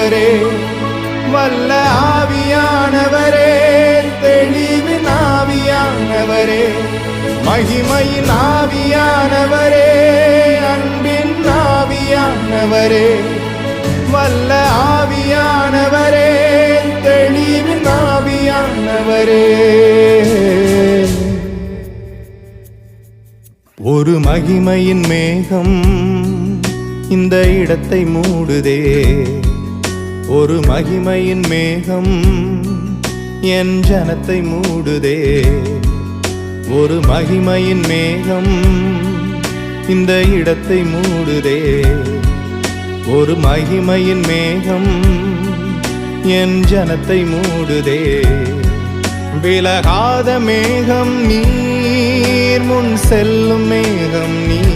ஆவியானவரே, வல்ல ஆவியானவரே, தெளிவின் ஆவியானவரே, மகிமையின் ஆவியானவரே, அன்பின் ஆவியானவரே, வல்ல ஆவியானவரே, தெளிவின் ஆவியானவரே. ஒரு மகிமையின் மேகம் இந்த இடத்தை மூடுதே, ஒரு மகிமையின் மேகம் என் ஜனத்தை மூடுதே, ஒரு மகிமையின் மேகம் இந்த இடத்தை மூடுதே, ஒரு மகிமையின் மேகம் என் ஜனத்தை மூடுதே. விலகாத மேகம் நீர், முன் செல்லும் மேகம் நீர்,